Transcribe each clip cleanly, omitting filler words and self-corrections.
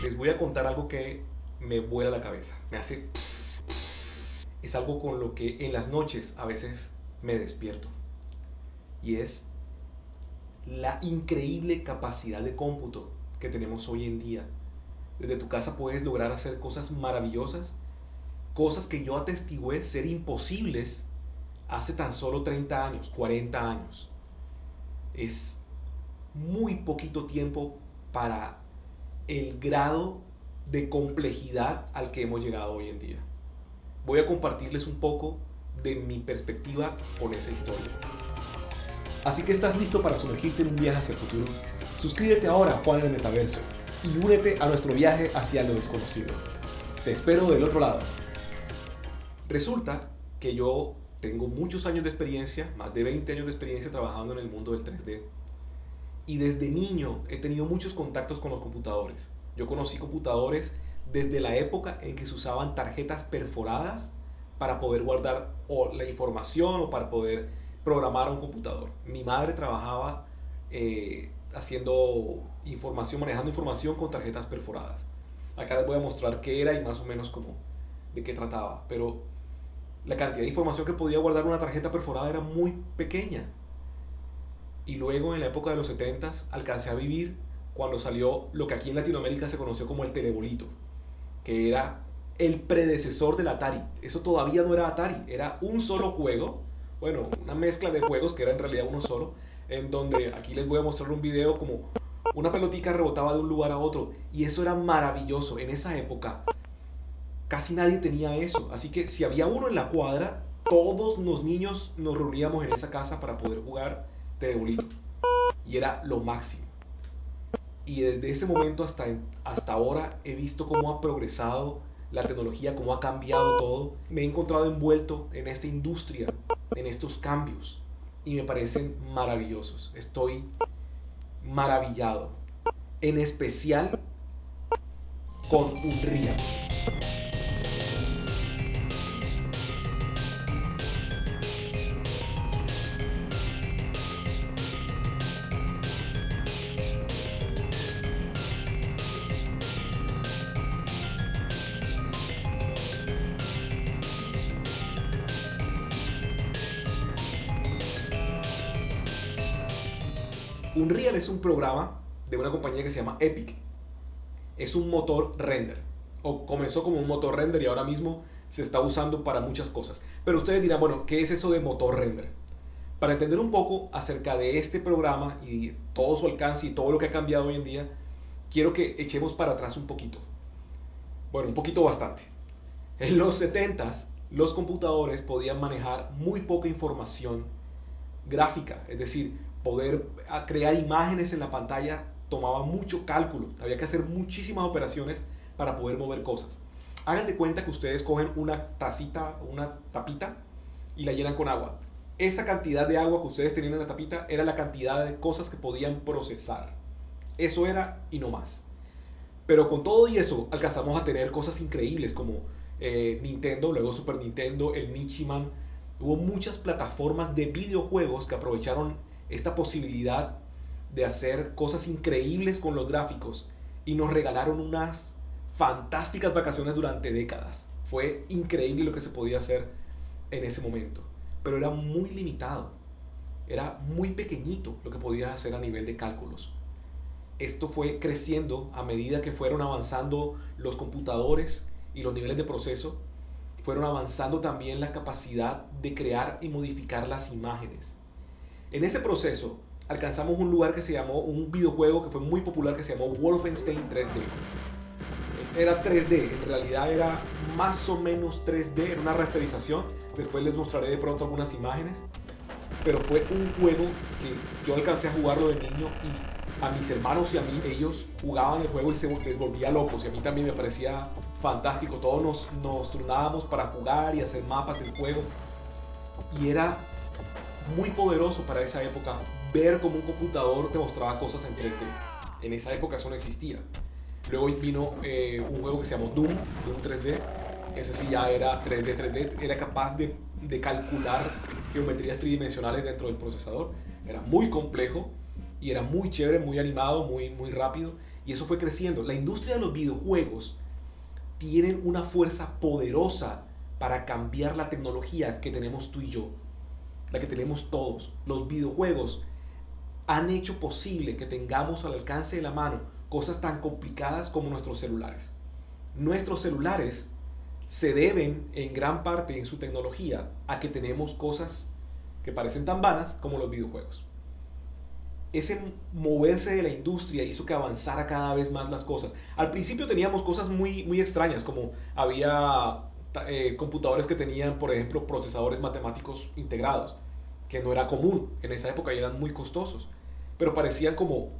Les voy a contar algo que me vuela la cabeza, me hace... Es algo con lo que en las noches a veces me despierto. Y es la increíble capacidad de cómputo que tenemos hoy en día. Desde tu casa puedes lograr hacer cosas maravillosas, cosas que yo atestigué ser imposibles hace tan solo 30 años, 40 años. Es muy poquito tiempo para el grado de complejidad al que hemos llegado hoy en día. Voy a compartirles un poco de mi perspectiva con esa historia. Así que estás listo para sumergirte en un viaje hacia el futuro. Suscríbete ahora a Juan en el Metaverso y únete a nuestro viaje hacia lo desconocido. Te espero del otro lado. Resulta que yo tengo muchos años de experiencia, más de 20 años de experiencia trabajando en el mundo del 3D. Y desde niño he tenido muchos contactos con los computadores. Yo conocí computadores desde la época en que se usaban tarjetas perforadas para poder guardar la información o para poder programar un computador. Mi madre trabajaba haciendo información, manejando información con tarjetas perforadas. Acá les voy a mostrar qué era y más o menos como de qué trataba. Pero la cantidad de información que podía guardar una tarjeta perforada era muy pequeña. Y luego en la época de los 70s alcancé a vivir cuando salió lo que aquí en Latinoamérica se conoció como el telebolito, que era el predecesor del Atari. Eso todavía no era Atari, era un solo juego, bueno, una mezcla de juegos que era en realidad uno solo, en donde aquí les voy a mostrar un video como una pelotica rebotaba de un lugar a otro, y eso era maravilloso. En esa época casi nadie tenía eso, así que si había uno en la cuadra, todos los niños nos reuníamos en esa casa para poder jugar telebolito, y era lo máximo. Y desde ese momento hasta ahora he visto cómo ha progresado la tecnología, cómo ha cambiado todo. Me he encontrado envuelto en esta industria, en estos cambios, y me parecen maravillosos. Estoy maravillado, en especial con Unreal. Unreal es un programa de una compañía que se llama Epic. Es un motor render, o comenzó como un motor render y ahora mismo se está usando para muchas cosas. Pero ustedes dirán, bueno, ¿qué es eso de motor render? Para entender un poco acerca de este programa y todo su alcance y todo lo que ha cambiado hoy en día, quiero que echemos para atrás un poquito. Bueno, un poquito bastante. En los 70s, los computadores podían manejar muy poca información gráfica, es decir, poder crear imágenes en la pantalla tomaba mucho cálculo, había que hacer muchísimas operaciones para poder mover cosas. Hagan de cuenta que ustedes cogen una tacita, una tapita y la llenan con agua. Esa cantidad de agua que ustedes tenían en la tapita era la cantidad de cosas que podían procesar. Eso era y no más. Pero con todo y eso alcanzamos a tener cosas increíbles como Nintendo, luego Super Nintendo, el Nichiman. Hubo muchas plataformas de videojuegos que aprovecharon esta posibilidad de hacer cosas increíbles con los gráficos y nos regalaron unas fantásticas vacaciones durante décadas. Fue increíble lo que se podía hacer en ese momento, pero era muy limitado, era muy pequeñito lo que podías hacer a nivel de cálculos. Esto fue creciendo a medida que fueron avanzando los computadores y los niveles de proceso. Fueron avanzando también la capacidad de crear y modificar las imágenes. En ese proceso alcanzamos un lugar que se llamó, un videojuego que fue muy popular que se llamó Wolfenstein 3D. Era 3D, en realidad era más o menos 3D, era una rasterización. Después les mostraré de pronto algunas imágenes. Pero fue un juego que yo alcancé a jugarlo de niño y a mis hermanos y a mí, ellos jugaban el juego y se les volvía locos. Y a mí también me parecía fantástico. Todos nos turnábamos para jugar y hacer mapas del juego. Y era muy poderoso para esa época ver cómo un computador te mostraba cosas en 3D. En esa época eso no existía. Luego vino un juego que se llamó Doom 3D. Ese sí ya era 3D, era capaz de calcular geometrías tridimensionales dentro del procesador. Era muy complejo y era muy chévere, muy animado, muy rápido, y eso fue creciendo. La industria de los videojuegos tienen una fuerza poderosa para cambiar la tecnología que tenemos tú y yo, la que tenemos todos. Los videojuegos han hecho posible que tengamos al alcance de la mano cosas tan complicadas como nuestros celulares. Nuestros celulares se deben en gran parte en su tecnología a que tenemos cosas que parecen tan vanas como los videojuegos. Ese moverse de la industria hizo que avanzara cada vez más las cosas. Al principio teníamos cosas muy extrañas, como había computadores que tenían, por ejemplo, procesadores matemáticos integrados, que no era común en esa época y eran muy costosos, pero parecían como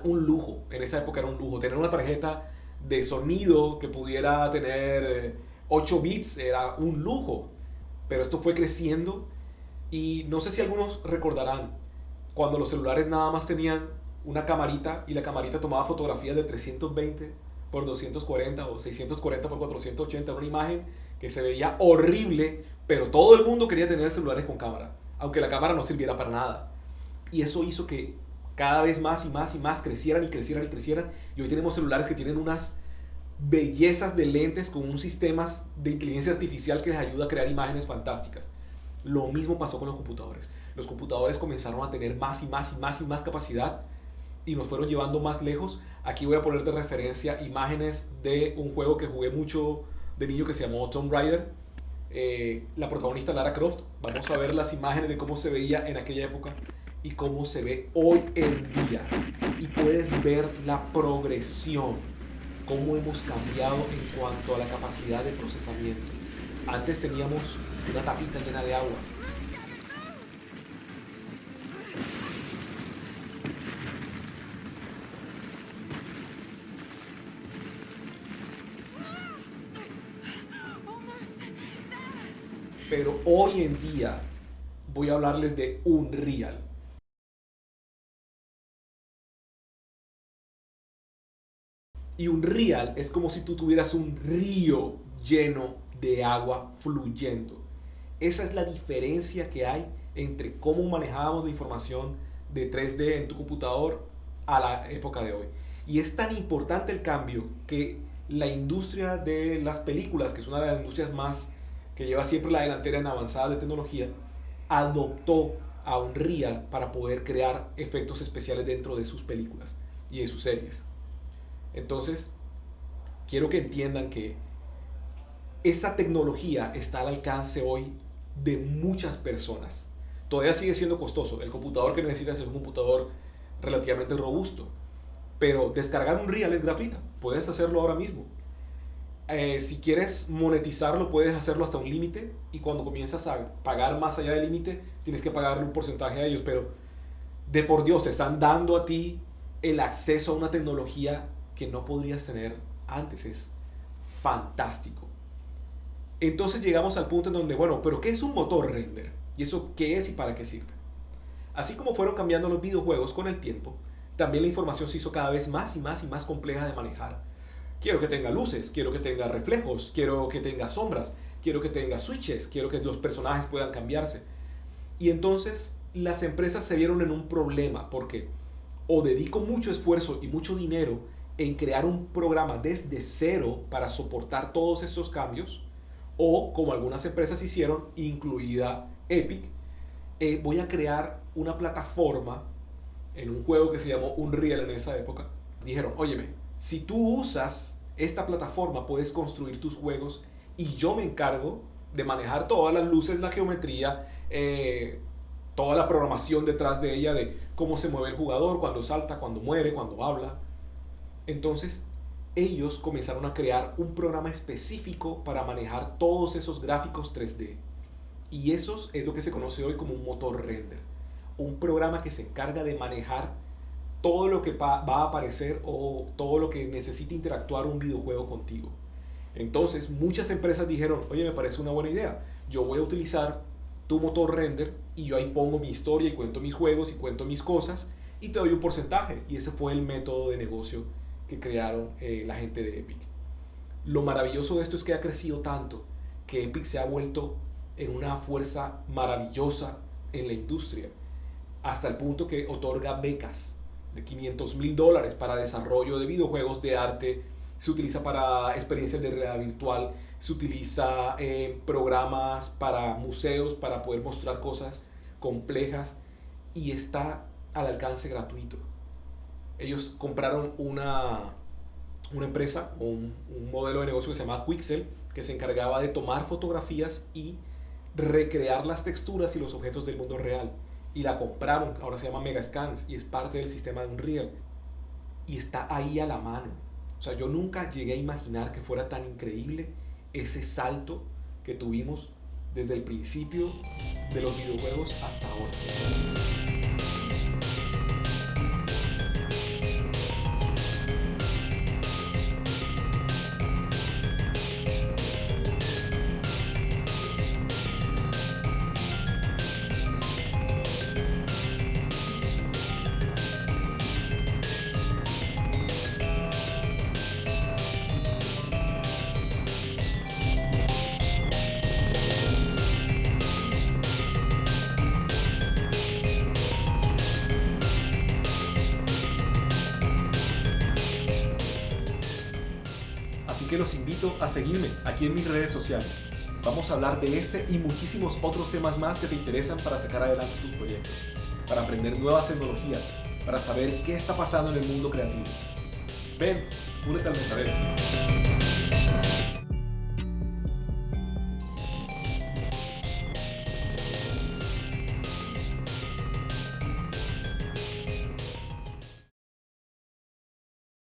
un lujo. En esa época era un lujo. Tener una tarjeta de sonido que pudiera tener 8 bits era un lujo, pero esto fue creciendo y no sé si algunos recordarán cuando los celulares nada más tenían una camarita y la camarita tomaba fotografías de 320 por 240 o 640 por 480, una imagen que se veía horrible, pero todo el mundo quería tener celulares con cámara, aunque la cámara no sirviera para nada. Y eso hizo que cada vez más y más y más crecieran y crecieran y crecieran. Y hoy tenemos celulares que tienen unas bellezas de lentes con un sistema de inteligencia artificial que les ayuda a crear imágenes fantásticas. Lo mismo pasó con los computadores. Los computadores comenzaron a tener más y más y más y más capacidad y nos fueron llevando más lejos. Aquí voy a poner de referencia imágenes de un juego que jugué mucho de niño que se llamó Tomb Raider. La protagonista Lara Croft. Vamos a ver las imágenes de cómo se veía en aquella época y cómo se ve hoy en día. Y puedes ver la progresión, cómo hemos cambiado en cuanto a la capacidad de procesamiento. Antes teníamos una tapita llena de agua. Pero hoy en día voy a hablarles de Unreal. Y Unreal es como si tú tuvieras un río lleno de agua fluyendo. Esa es la diferencia que hay entre cómo manejábamos la información de 3D en tu computador a la época de hoy. Y es tan importante el cambio que la industria de las películas, que es una de las industrias más que lleva siempre la delantera en avanzada de tecnología, adoptó a Unreal para poder crear efectos especiales dentro de sus películas y de sus series. Entonces, quiero que entiendan que esa tecnología está al alcance hoy de muchas personas. Todavía sigue siendo costoso. El computador que necesitas es un computador relativamente robusto. Pero descargar Unreal es gratuita. Puedes hacerlo ahora mismo. Si quieres monetizarlo, puedes hacerlo hasta un límite. Y cuando comienzas a pagar más allá del límite, tienes que pagarle un porcentaje a ellos. Pero de por Dios, te están dando a ti el acceso a una tecnología que no podrías tener antes. Es fantástico. Entonces llegamos al punto en donde, bueno, pero ¿qué es un motor render? ¿Y eso qué es y para qué sirve? Así como fueron cambiando los videojuegos con el tiempo, también la información se hizo cada vez más y más y más compleja de manejar. Quiero que tenga luces, quiero que tenga reflejos, quiero que tenga sombras, quiero que tenga switches, quiero que los personajes puedan cambiarse. Y entonces las empresas se vieron en un problema porque o dedico mucho esfuerzo y mucho dinero en crear un programa desde cero para soportar todos estos cambios, o como algunas empresas hicieron, incluida Epic, voy a crear una plataforma en un juego que se llamó Unreal en esa época. Dijeron, óyeme, si tú usas esta plataforma puedes construir tus juegos y yo me encargo de manejar todas las luces, la geometría, toda la programación detrás de ella, de cómo se mueve el jugador, cuando salta, cuando muere, cuando habla. Entonces ellos comenzaron a crear un programa específico para manejar todos esos gráficos 3D. Y eso es lo que se conoce hoy como un motor render. Un programa que se encarga de manejar todo lo que va a aparecer o todo lo que necesita interactuar un videojuego contigo. Entonces muchas empresas dijeron, oye, me parece una buena idea. Yo voy a utilizar tu motor render y yo ahí pongo mi historia y cuento mis juegos y cuento mis cosas y te doy un porcentaje. Y ese fue el método de negocio que crearon la gente de Epic. Lo maravilloso de esto es que ha crecido tanto que Epic se ha vuelto en una fuerza maravillosa en la industria. hasta el punto que otorga becas de $500,000 para desarrollo de videojuegos de arte, se utiliza para experiencias de realidad virtual, se utiliza programas para museos para poder mostrar cosas complejas y está al alcance gratuito. Ellos compraron una empresa o un modelo de negocio que se llama Quixel, que se encargaba de tomar fotografías y recrear las texturas y los objetos del mundo real. Y la compraron, ahora se llama Megascans y es parte del sistema de Unreal. Y está ahí a la mano. O sea, yo nunca llegué a imaginar que fuera tan increíble ese salto que tuvimos desde el principio de los videojuegos hasta ahora. Así que los invito a seguirme aquí en mis redes sociales. Vamos a hablar de este y muchísimos otros temas más que te interesan para sacar adelante tus proyectos, para aprender nuevas tecnologías, para saber qué está pasando en el mundo creativo. Ven, únete al metaverso.